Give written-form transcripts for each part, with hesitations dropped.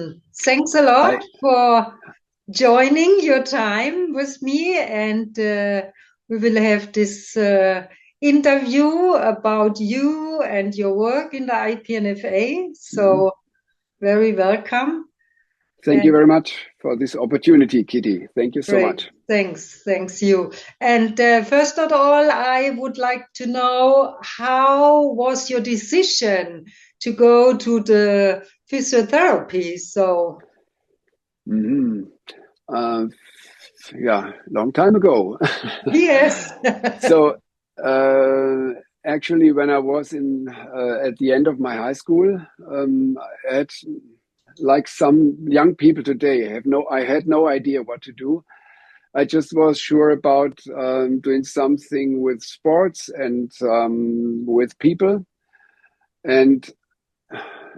Carsten. Thanks a lot for joining your time with me, and we will have this interview about you and your work in the IPNFA. So very welcome. Thank you very much for this opportunity, Kitty. Thank you so much. Thanks you. And first of all, I would like to know, how was your decision to go to the physiotherapy? So, long time ago. Yes. So, actually, when I was at the end of my high school, I had, like some young people today, I had no idea what to do. I just was sure about doing something with sports and with people. And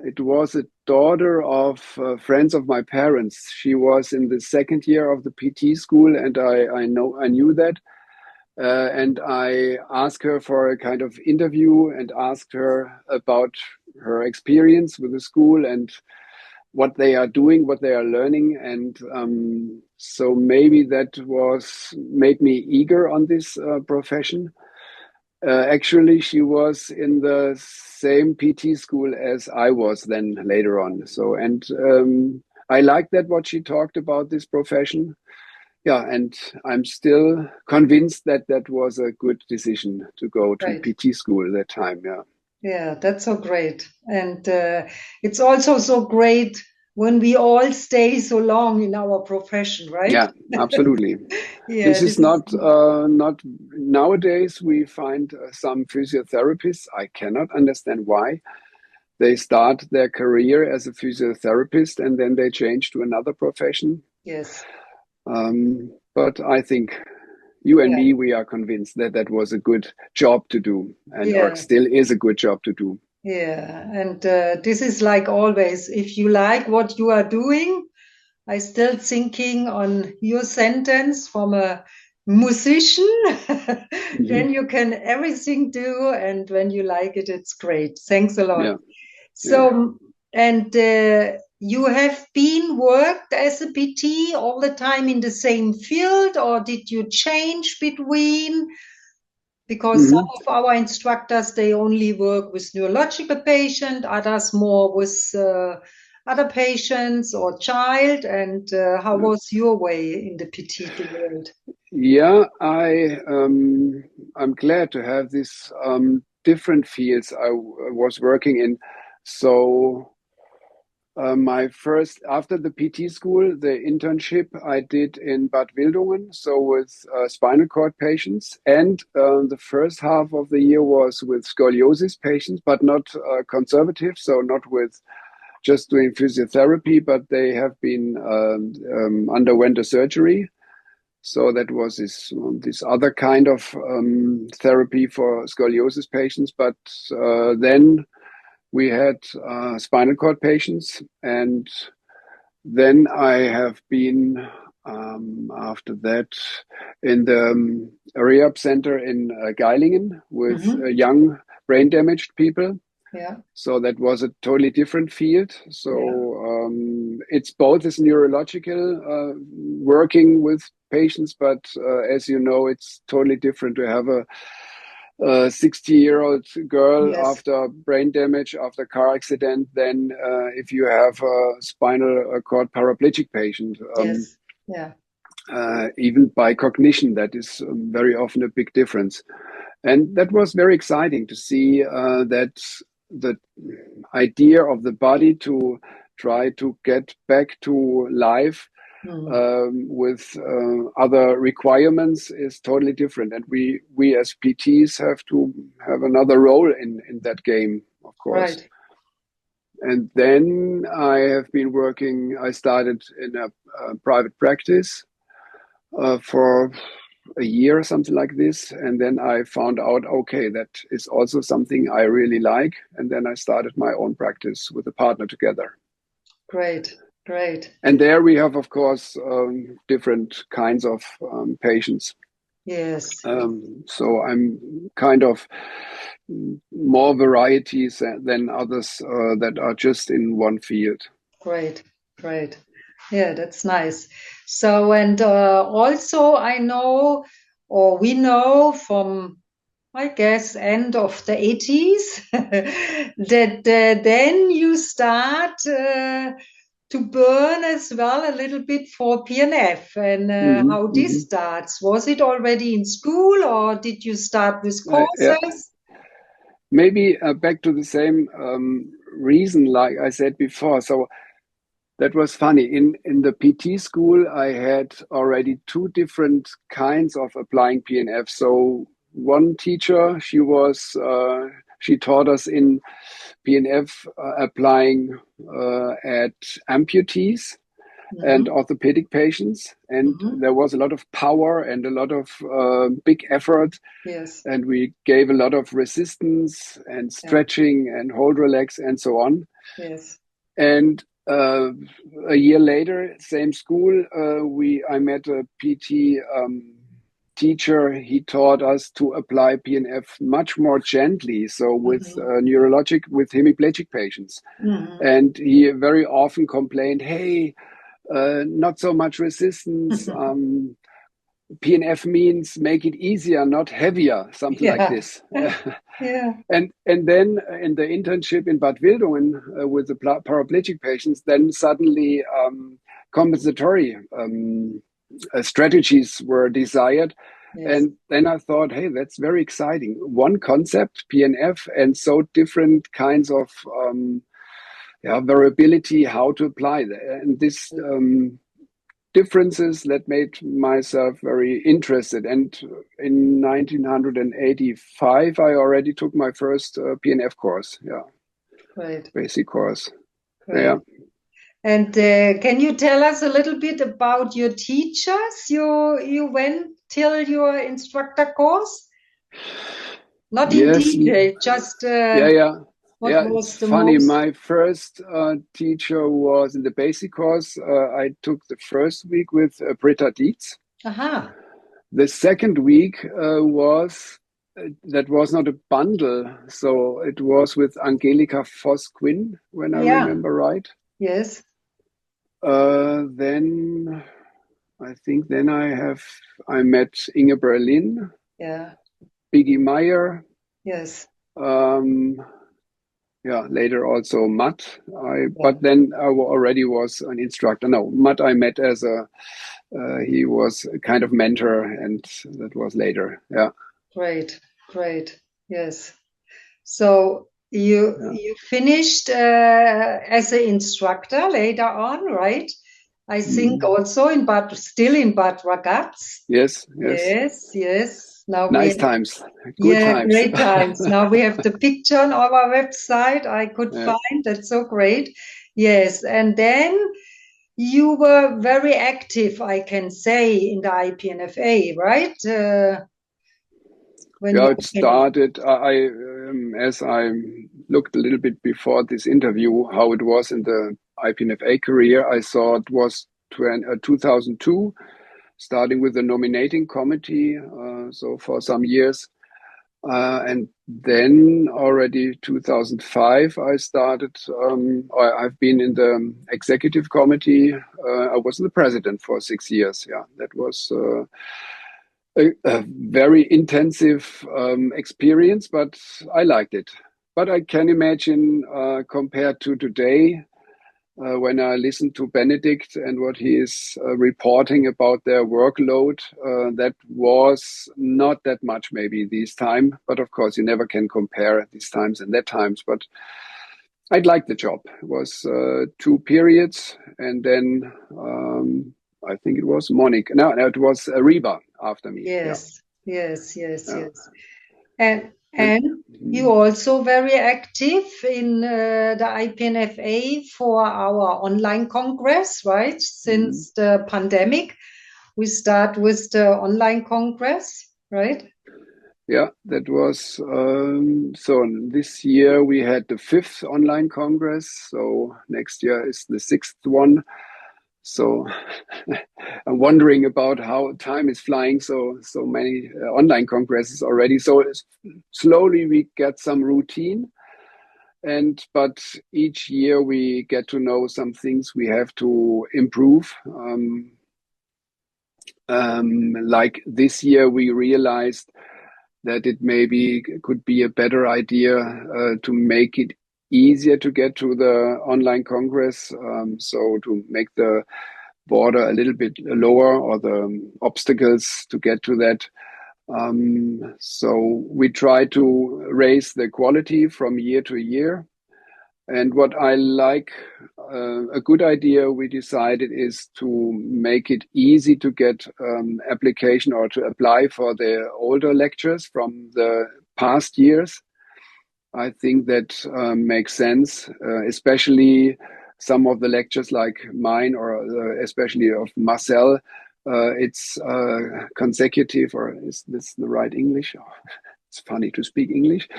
it was a daughter of friends of my parents. She was in the second year of the PT school, and I knew that. And I asked her for a kind of interview and asked her about her experience with the school and what they are doing, what they are learning. And so maybe that made me eager on this profession. Actually, she was in the same PT school as I was then later on. So, and I liked that what she talked about this profession. Yeah, and I'm still convinced that that was a good decision to go to PT school at that time. Yeah. Yeah, that's so great. And it's also so great when we all stay so long in our profession, right? Yeah, absolutely. This is not nowadays. We find some physiotherapists. I cannot understand why they start their career as a physiotherapist and then they change to another profession. Yes. But I think you and me, we are convinced that that was a good job to do, and or still is a good job to do. Yeah, and this is like always, if you like what you are doing, I still thinking on your sentence from a musician, then you can everything do, and when you like it, it's great. Thanks a lot. Yeah. So, and you have been worked as a PT all the time in the same field, or did you change between? Because some of our instructors, they only work with neurological patient, others more with other patients or child. And how was your way in the PT world? Yeah, I'm glad to have these different fields I was working in. So after the PT school, the internship I did in Bad Wildungen, so with spinal cord patients. And the first half of the year was with scoliosis patients, but not conservative, so not with just doing physiotherapy, but they have been underwent a surgery. So that was this other kind of therapy for scoliosis patients. But then we had spinal cord patients, and then I have been after that in the rehab center in Geilingen with young brain damaged people. Yeah. So that was a totally different field. So it's both as neurological working with patients, but as you know, it's totally different to have a 60-year-old girl after brain damage, after car accident, than if you have a spinal cord paraplegic patient. Even by cognition, that is very often a big difference. And that was very exciting to see that the idea of the body to try to get back to life with other requirements is totally different. And we as PTs have to have another role in that game, of course. Right. And then I started in a private practice for a year or something like this. And then I found out, okay, that is also something I really like. And then I started my own practice with a partner together. Great. And there we have, of course, different kinds of patients. Yes. So I'm kind of more varieties than others that are just in one field. Great. Great. Yeah, that's nice. So, and also I know, or we know from, I guess, end of the 80s, that then you start to burn as well a little bit for PNF. And how this starts. Was it already in school, or did you start with Yeah, courses? maybe back to the same reason, like I said before. So that was funny. In the PT school, I had already two different kinds of applying PNF. So one teacher, she taught us in PNF applying at amputees and orthopedic patients, and there was a lot of power and a lot of big effort. Yes. And we gave a lot of resistance and stretching and hold relax and so on. Yes. And a year later, same school, I met a PT teacher. He taught us to apply PNF much more gently, so with with hemiplegic patients. And he very often complained, "Hey, not so much resistance. PNF means make it easier, not heavier," something like this. Yeah. And then in the internship in Bad Wildungen with the paraplegic patients, then suddenly compensatory strategies were desired. Yes. And then I thought, hey, that's very exciting. One concept, PNF, and so different kinds of variability, how to apply that. And this differences that made myself very interested. And in 1985, I already took my first PNF course. Yeah. Great. Basic course. Great. Yeah. And can you tell us a little bit about your teachers you went till your instructor course? Not in Yes. detail, just Yeah. what Yeah, it's was the funny. most? My first teacher was in the basic course. I took the first week with Britta Dietz. Aha. The second week that was not a bundle, so it was with Angelika Voss-Quinn, when I remember right. Yes. Then I think I met Inge Berlin, Yeah. Biggie Meyer. Yes. Later also Matt. But then I already was an instructor. No, Matt I met as he was a kind of mentor, and that was later. Yeah. Great. Yes. So you finished as an instructor later on, right? I think also still in Bad Ragaz. Yes. Yes. Now Nice times. Good yeah, times. great times. Now we have the picture on our website I could find. That's so great. Yes, and then you were very active, I can say, in the IPNFA, right? It started. As I looked a little bit before this interview, how it was in the IPNFA career, I saw it was 2002, starting with the nominating committee. So for some years, and then already 2005, I started. I've been in the executive committee. I was the president for 6 years. Yeah, that was. A very intensive experience, but I liked it. But I can imagine compared to today, when I listen to Benedict and what he is reporting about their workload, that was not that much maybe this time. But of course, you never can compare these times and that times. But I'd like the job. It was 2 periods, and then I think it was Monica. No, it was Reba after me. Yes. Yeah. And you also very active in the IPNFA for our online congress, right? Since the pandemic, we start with the online congress, right? Yeah, that was so this year we had the 5th online congress. So next year is the 6th one. So I'm wondering about how time is flying. So many online congresses already. So slowly we get some routine. But each year we get to know some things we have to improve. Like this year, we realized that it maybe could be a better idea to make it easier to get to the online congress. So to make the border a little bit lower, or the obstacles to get to that. So we try to raise the quality from year to year. And what I like, a good idea we decided, is to make it easy to get application or to apply for the older lectures from the past years. I think that makes sense, especially some of the lectures like mine, or especially of Marcel. It's consecutive, or is this the right English? Oh, it's funny to speak English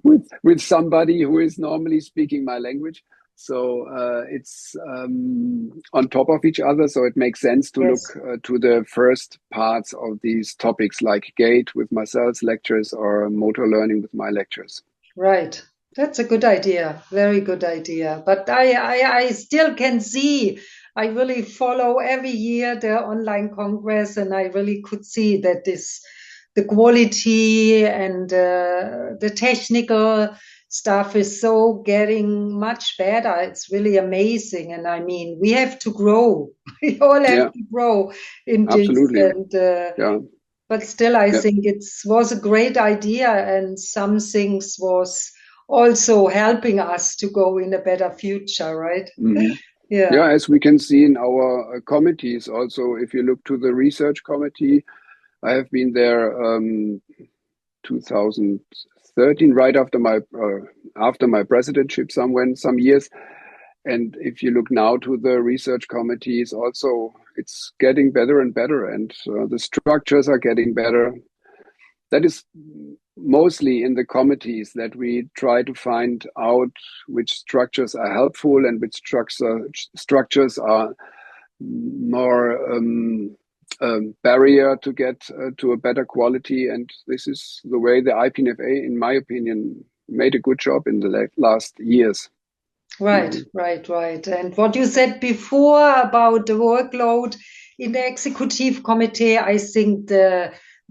with somebody who is normally speaking my language. So it's on top of each other. So it makes sense to Yes. look to the first parts of these topics, like gait with Marcel's lectures or motor learning with my lectures. Right. That's a good idea. Very good idea. But I still can see, I really follow every year the online congress, and I really could see that the quality and the technical stuff is so getting much better. It's really amazing. And I mean, we have to grow. We all have Yeah, to grow in this. absolutely. And Yeah, but still, I yeah. think it was a great idea, and some things was also helping us to go in a better future, right? Mhm. Yeah. Yeah, as we can see in our committees also, if you look to the research committee, I have been there 2013, right after my presidentship, some years. And if you look now to the research committees, also it's getting better and better, and the structures are getting better. That is mostly in the committees that we try to find out which structures are helpful and which structures are more barrier to get to a better quality. And this is the way the IPNFA, in my opinion, made a good job in the last years. Right, right, right. And what you said before about the workload in the executive committee, I think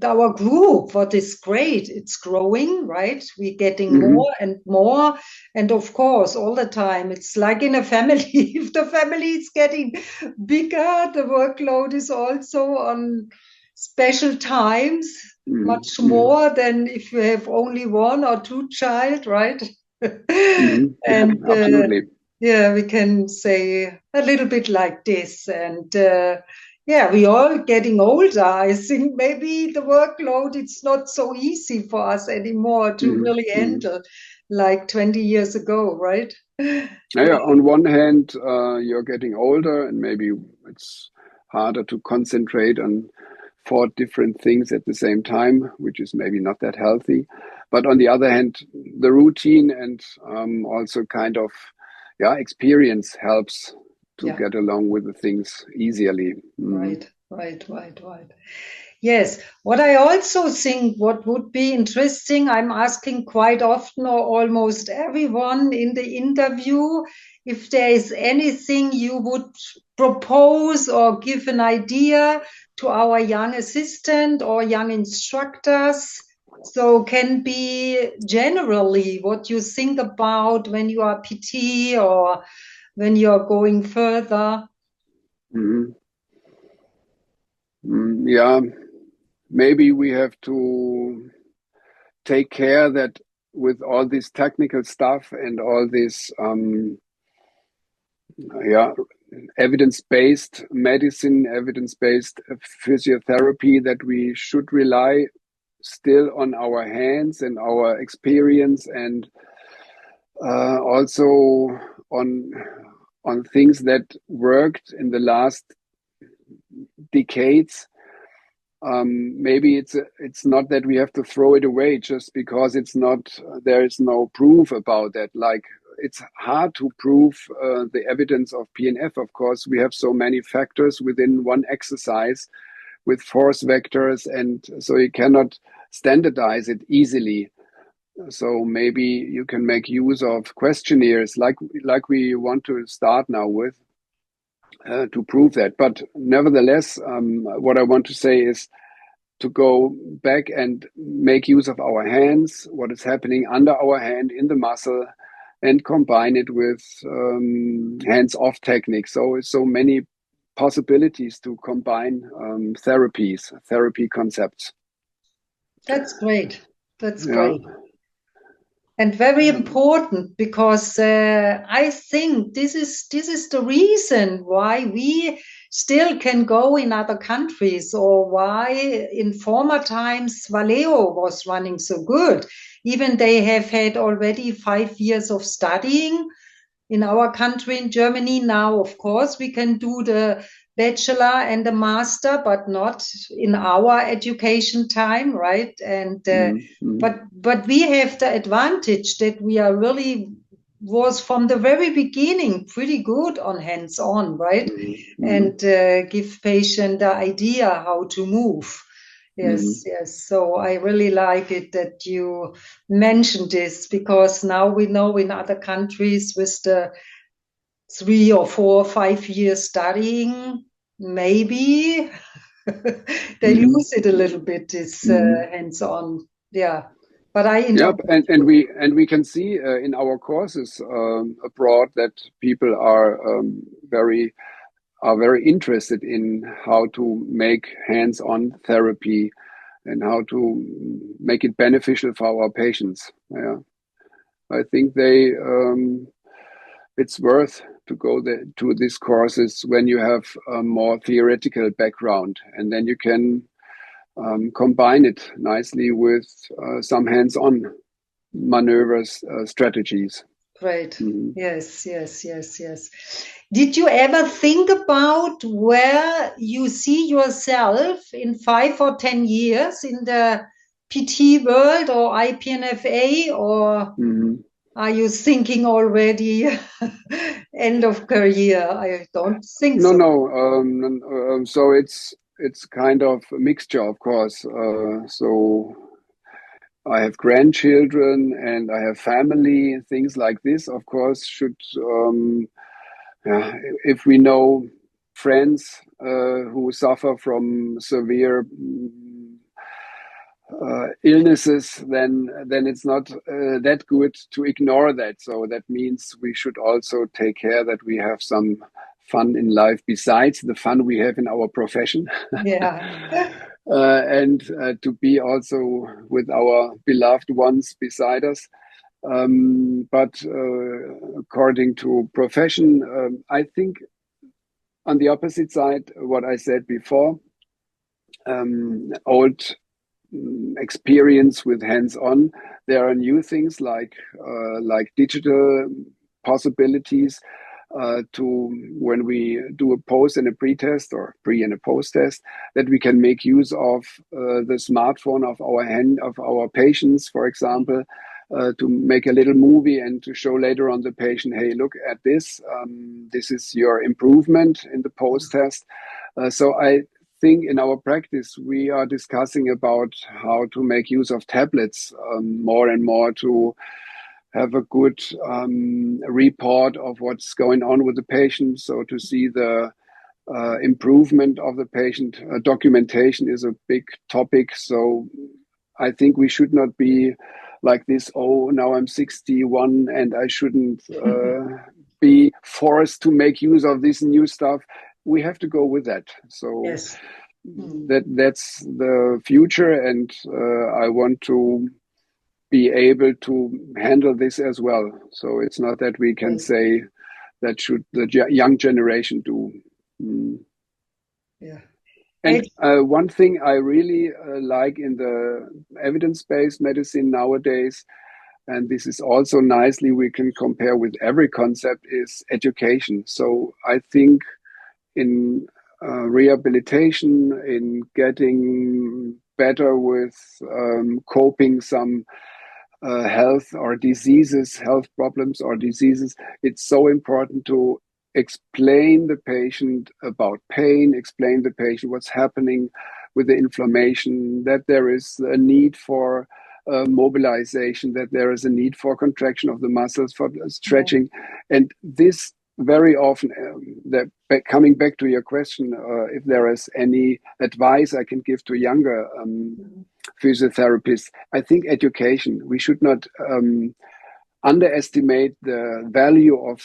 our group, what is great, it's growing, right? We're getting Mm-hmm. more and more. And of course, all the time, it's like in a family. If the family is getting bigger, the workload is also on special times, much Mm-hmm. more than if you have only one or two child, right? Mm-hmm. Yeah, And absolutely. yeah, we can say a little bit like this. And yeah, we all getting older. I think maybe the workload, it's not so easy for us anymore to Mm-hmm. really Mm-hmm. handle like 20 years ago, right? Yeah, on one hand, you're getting older, and maybe it's harder to concentrate on four different things at the same time, which is maybe not that healthy. But on the other hand, the routine and also kind of, yeah, experience helps to Yeah, get along with the things easily. Mm. right, right, right, right. Yes, what I also think what would be interesting, I'm asking quite often or almost everyone in the interview, if there is anything you would propose or give an idea to our young assistant or young instructors. So can be generally what you think about when you are PT or when you're going further. Mm. Yeah, maybe we have to take care that with all this technical stuff and all this, yeah, evidence-based medicine, evidence-based physiotherapy, that we should rely still on our hands and our experience, and also on things that worked in the last decades. Maybe it's not that we have to throw it away just because it's not, there is no proof about that. Like, it's hard to prove the evidence of PNF. Of course, we have so many factors within one exercise with force vectors, and so you cannot standardize it easily. So maybe you can make use of questionnaires like we want to start now with to prove that. But nevertheless, what I want to say is to go back and make use of our hands, what is happening under our hand in the muscle, and combine it with hands-off techniques. So many possibilities to combine therapy concepts. That's great. That's Yeah. great. And very important, because I think this is the reason why we still can go in other countries, or why in former times Valeo was running so good. Even they have had already 5 years of studying. In our country, in Germany now, of course, we can do the bachelor and the master, but not in our education time, right? And but we have the advantage that we are really was from the very beginning pretty good on hands-on, right? And give patient the idea how to move. Yes, yes. So I really like it that you mentioned this, because now we know in other countries with the 3 or 4 or 5 years studying, maybe they lose it a little bit, this hands-on. Yeah, but I enjoy. Yeah, and we can see in our courses abroad that people are very interested in how to make hands-on therapy and how to make it beneficial for our patients. Yeah, I think it's worth to go to these courses when you have a more theoretical background, and then you can combine it nicely with some hands-on maneuvers, strategies. Great. Yes, yes, yes, yes. Did you ever think about where you see yourself in 5 or 10 years in the PT world or IPNFA, or are you thinking already end of career? I don't think so. No. So it's kind of a mixture, of course. So I have grandchildren and I have family. Things like this, of course, should. If we know friends who suffer from severe illnesses, then it's not that good to ignore that. So that means we should also take care that we have some fun in life besides the fun we have in our profession. Yeah. And to be also with our beloved ones beside us. But according to profession, I think on the opposite side, what I said before, old experience with hands-on. There are new things like digital possibilities to when we do a post and a pre-test or pre and a post-test, that we can make use of the smartphone of our patients, for example, to make a little movie and to show later on the patient, hey, look at this. This is your improvement in the post-test. So I think in our practice, we are discussing about how to make use of tablets more and more to have a good report of what's going on with the patient. So to see the improvement of the patient, documentation is a big topic. So I think we should not be like this, oh, now I'm 61 and I shouldn't be forced to make use of this new stuff. We have to go with that. So yes. That's the future, and I want to be able to handle this as well. So it's not that we can say that should the young generation do. Yeah. And one thing I really like in the evidence-based medicine nowadays, and this is also nicely we can compare with every concept, is education. So I think in rehabilitation, in getting better with coping some health problems or diseases, it's so important to explain the patient about pain, explain the patient what's happening with the inflammation, that there is a need for mobilization, that there is a need for contraction of the muscles, for stretching. And this very often, coming back to your question, if there is any advice I can give to younger physiotherapists, I think education. We should not underestimate the value of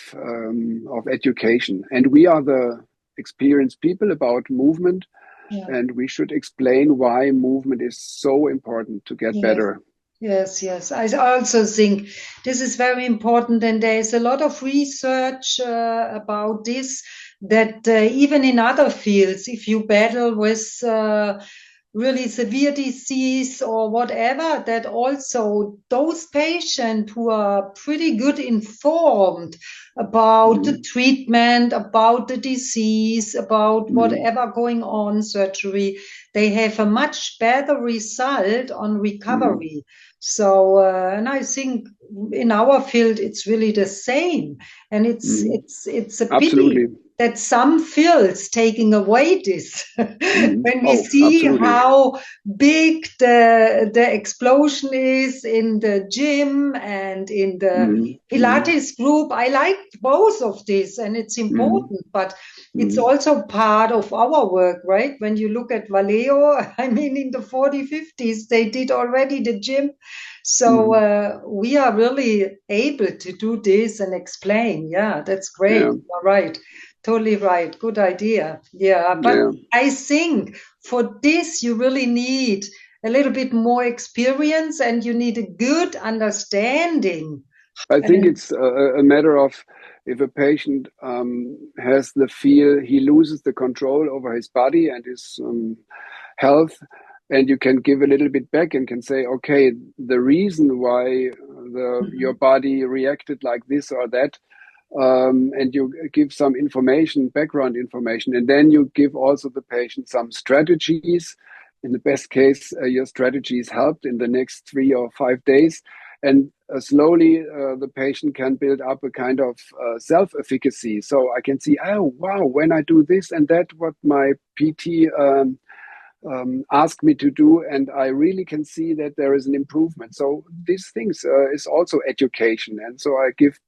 education. And we are the experienced people about movement, and we should explain why movement is so important to get better. Yes, yes. I also think this is very important, and there is a lot of research about this, that even in other fields, if you battle with really severe disease or whatever, that also those patients who are pretty good informed about the treatment, about the disease, about whatever going on, surgery, they have a much better result on recovery. So, and I think in our field, it's really the same. And it's a pity that some fields taking away this. When we see how big the explosion is in the gym and in the Pilates group, I like both of this, and it's important, but it's also part of our work, right? When you look at Valeo, I mean, in the 40s, 50s, they did already the gym. So we are really able to do this and explain. Yeah, that's great. You're right. Totally right. Good idea. Yeah. But I think for this, you really need a little bit more experience, and you need a good understanding. I think it's a matter of, if a patient has the feel he loses the control over his body and his health, and you can give a little bit back and can say, okay, the reason why your body reacted like this or that, and you give some information, background information, and then you give also the patient some strategies. In the best case, your strategies helped in the next 3 or 5 days. And slowly the patient can build up a kind of self-efficacy. So I can see, oh, wow, when I do this and that, what my PT asked me to do, and I really can see that there is an improvement. So these things is also education. And so I give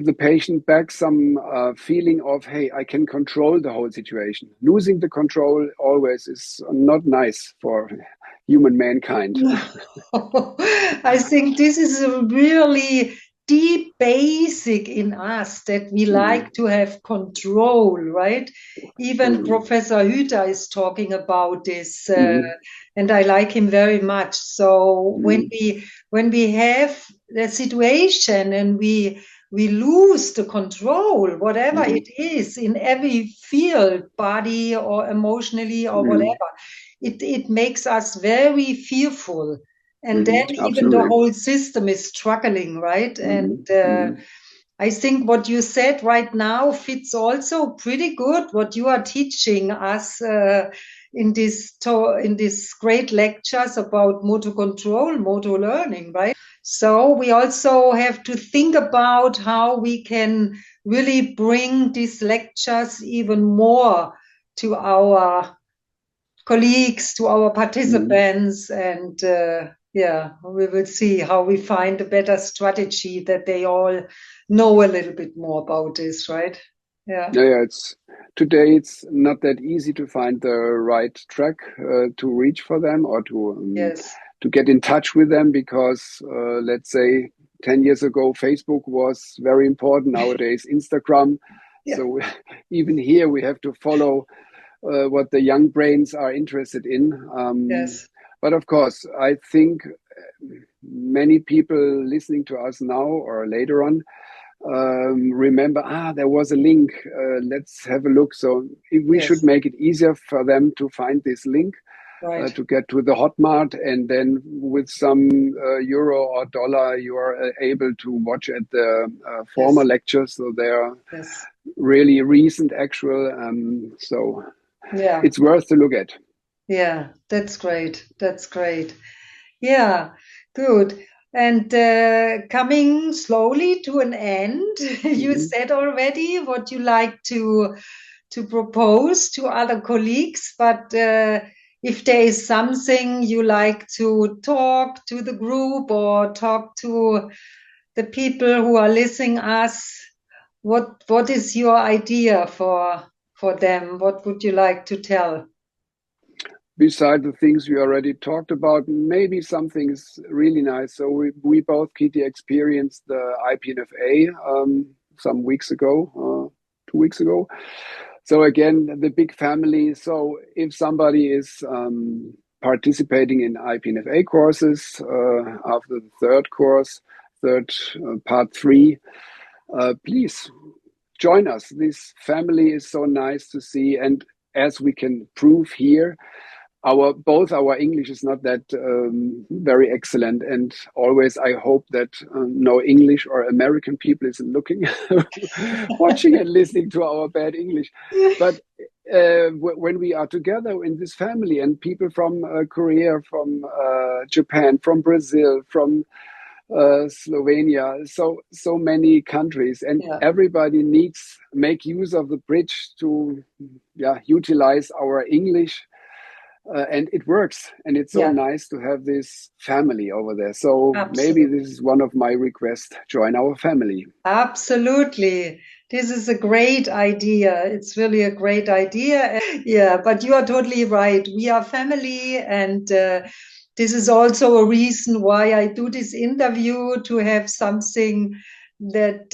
the patient back some feeling of, hey, I can control the whole situation. Losing the control always is not nice for human mankind. I think this is a really deep basic in us, that we like to have control, right? Even Professor Hüter is talking about this, and I like him very much. So when we have the situation and we lose the control, whatever it is, in every field, body or emotionally or whatever, it makes us very fearful. And then even the whole system is struggling, right? And I think what you said right now fits also pretty good what you are teaching us in this great lectures about motor control, motor learning, right? So we also have to think about how we can really bring these lectures even more to our colleagues, to our participants, and we will see how we find a better strategy that they all know a little bit more about this, right? Today it's not that easy to find the right track to reach for them, or to get in touch with them, because let's say 10 years ago Facebook was very important. Nowadays Instagram. So even here we have to follow what the young brains are interested in. But of course, I think many people listening to us now or later on remember, there was a link, let's have a look. So we should make it easier for them to find this link, to get to the Hotmart, and then with some euro or dollar, you are able to watch at the former lectures. So they are really recent, actual. So it's worth to look at. Yeah, that's great. That's great. Yeah, good. And coming slowly to an end, you said already what you like to propose to other colleagues, but if there is something you like to talk to the group or talk to the people who are listening us, what is your idea for them? What would you like to tell? Beside the things we already talked about, maybe something is really nice. So we both, Kitty, experienced the IPNFA some weeks ago, 2 weeks ago. So again, the big family. So if somebody is participating in IPNFA courses after the third course, part 3, please join us. This family is so nice to see, and as we can prove here, both our English is not that very excellent, and always I hope that no English or American people is looking, watching and listening to our bad English. But when we are together in this family, and people from Korea, from Japan, from Brazil, from Slovenia, so many countries, and everybody needs make use of the bridge to utilize our English. And it works, and it's so nice to have this family over there. So maybe this is one of my requests: join our family. Absolutely. This is a great idea. It's really a great idea. Yeah, but you are totally right. We are family, and this is also a reason why I do this interview, to have something that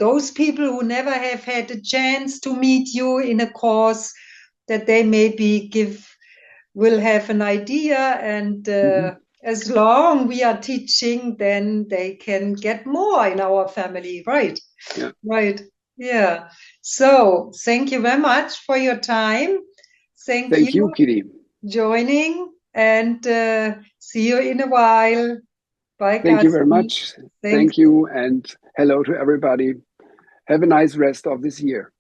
those people who never have had a chance to meet you in a course, that they maybe will have an idea, and as long we are teaching, then they can get more in our family, right? Right. Yeah. So thank you very much for your time. Thank you, Kitty. Joining, and see you in a while. Bye, Carsten. Thank you very much. Thank you, and hello to everybody. Have a nice rest of this year.